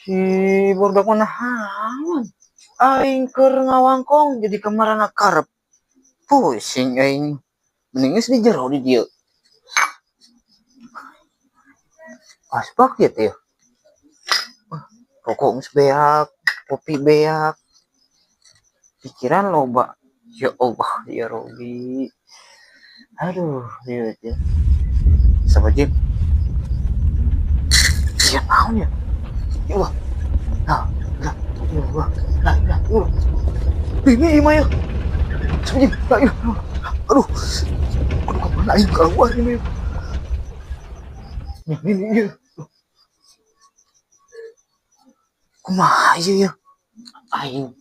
Si barudak mana hawan. Aing keur ngawangkong jadi kemarana karep. Pusing aing. Mending geus di jero di dieu. Aspak ya teh. Rokok geus beak, kopi beak. Pikiran loba. Ya Allah, ya Robi. Aduh, dia. Sama Jim. Iya naon ya? Ya Allah. Ini ima ya. Sama Jim. Aduh. Aduh kemana aing keluar ini? Ini ya. Kumaha ya? Aing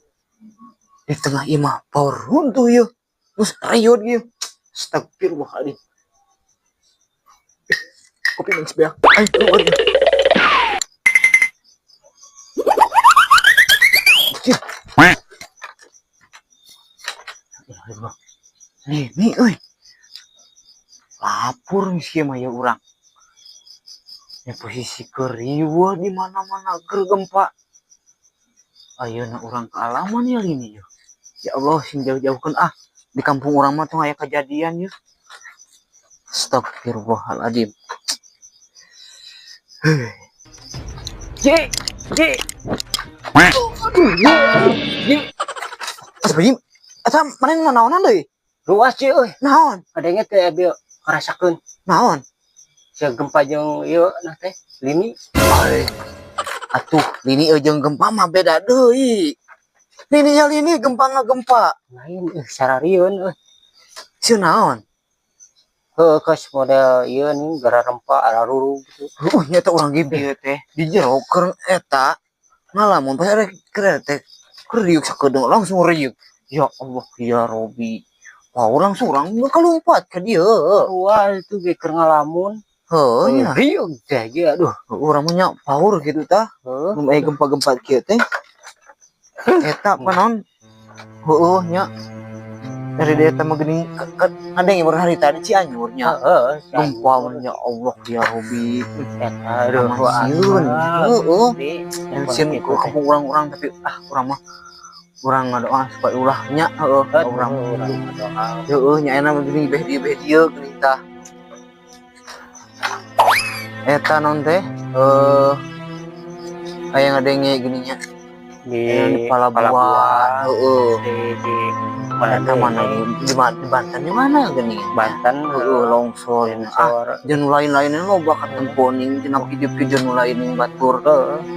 di tengah imah power runtuh ya. Terus riot ya. Astagfirullahaladzim. Kopi manis beak. Aing keluar ya. Ini euy. Lapor sih mah ya urang. Ya posisi keriuh di mana-mana keur gempa. Ayeuna urang ke alaman ya ini ya. Ya Allah sing jauh-jauhkeun di kampung urang mah tong aya kejadian ya. Astagfirullahaladzim. Ji. Aduh, Ji. Asbajim. Eta maneh naonan deui? Luas sih euy. Naon? Adanya teh abi ngarasakeun. Naon? Sia gempa jeung ieu nah teh lini. Atuh, lini jeung gempa mah beda deui. Lininya lini, gempa gempa. Lain sararieun euy. Sieu naon? Heuh keus model ieu nih gara rempa araruru gitu. Nya teh urang ge bieu teh di jero keur eta ngalamun pas ada keur teh keur riuk sakedeung langsung riuk. Ya Allah ya Robi. Wah, langsung urang kalumpat ka dieu. Wah, itu ge keur ngalamun. Heuh nya. Riuk teh ge aduh. Urang mah nya power gitu tah. Mun aya gempa-gempa kieu teh. Eta panaon? Heuh nya. Dari dia mah geuning ada yang berhari tadi Cianjur nya. Heeh, Gempa nya Allah ya Robi. eta aduh Sieun. Heuh. Sieun itu ku kampung urang-urang tapi urang mah urang ngadoa supaya ulahnya urang heueuh nya enak geuning beh dieu geuning tah eta non teh aya ngadenge geuning nya di Palabuhan heueuh di mana di Banten di mana geuning Banten longsor jeung lain-lainna loba katemponing tina video-video nu lain ning batur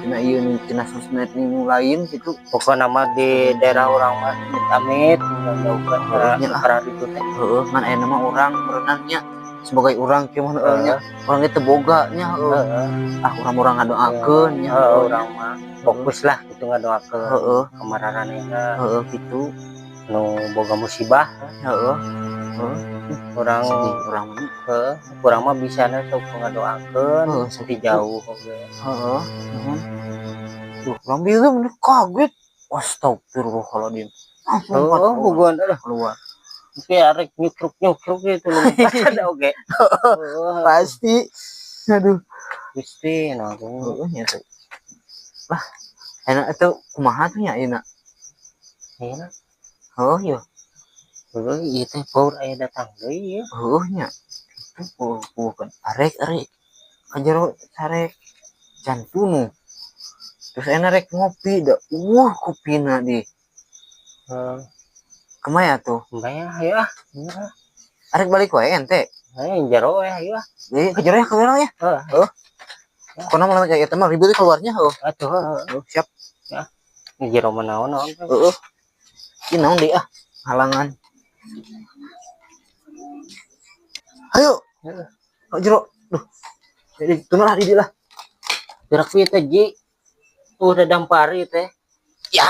tina ieu ning tina sosmed ning lain kitu pokokna mah di daerah urang mah amit jauh-jauhkeun karena itu teh heueuh ngan aya mah urang berenang nya sebagai urang kieu mah nya urang teh boga nya urang-urang ngadoakeun nya urang mah fokus lah gitu ngadoakeun kamararanena gitu nu boga musibah urang mah bisana sok ngadoakeun di jauh oge urang bieu bener kaget astagfirullahaladzim langsung keluar tapi arek nyukruk gitu ada oge pasti aduh gusti nanggung lah enak itu kumaha tuh nya enak enak iya ieu teh power aya datang deui ya nya itu bukan arek kajero sarek jantunu terus enak rek ngopi da kopina di kemaya tuh kemaya ya arek balik wae ente jero ya kajero ya kamera ya kono malah kayak eta mah ribut keluarnya atuh siap ya jero manaon ini naon deui halangan ayo jero duh jadi tunar di lah gerak pieu teh ji udah dampari teh ya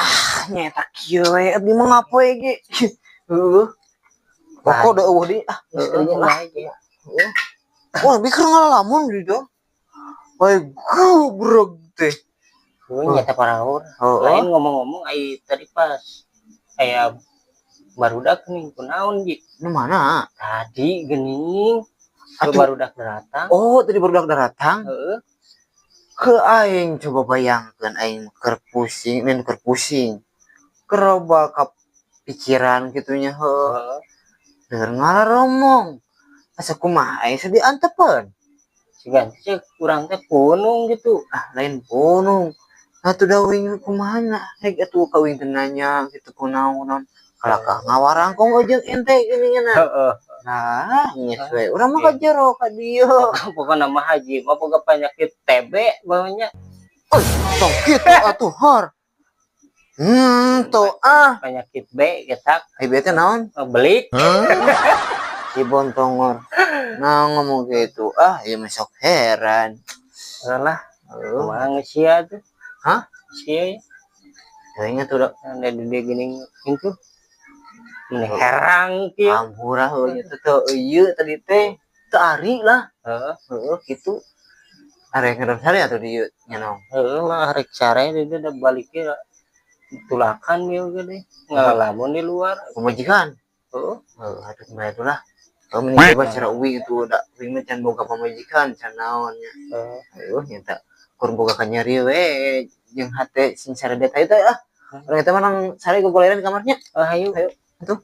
nyeta kieu we abdi mah ngapoe ge pokok da eueuh di lah wah bikeur ngalamun di do bae gubrog teh nyata paraur lain ngomong-ngomong ai tadi pas kayak barudak nih kunaon ji nu mana tadi geuning barudak datang tadi barudak datang ke aing coba bayangkan aing keur pusing dan keur pusing keroba ka pikiran gitunya Heeh. denger ngaromong asa kumaha aing sedih antepan Sigan cek kurang teh punung gitu. lain punung atuh dawing kumaha hek atuh kawing teh nanya gitu kunaon kalakah ngawarangkong jeung ente gini nya Heeh. nah geus we urang mah ka jero ka dieu Pokoknya nama haji mah boga penyakit TB bawanya. tong kitu atuh har tuh Penyakit B getak teh naon belik. si bontongor nah ngomong gitu ya masuk heran Alah, kumaha geus sia tuh. Hah? Sia ya. Kayaknya tuh Ada dia gini itu. Meneh herang kieu. ampura heuh teh ieu tadi teh teu ari lah. Heeh. Kitu. Arek ngadon sare atuh di ieu nya naon. Heeh lah rek sare dia udah balik ke tulakan ieu gede. Ngalamun di luar. Pemajikan. Heeh. Aduh kumaha itu lah. Kamu nih coba cara uwi itu udah uwi mah can boga pamajikan can naonnya. Nya teh kur boga ka nyeri we jeung hate sing sare teh ah. Urang eta mah nang sare gogoleran di kamarnya. Hayu. Itu.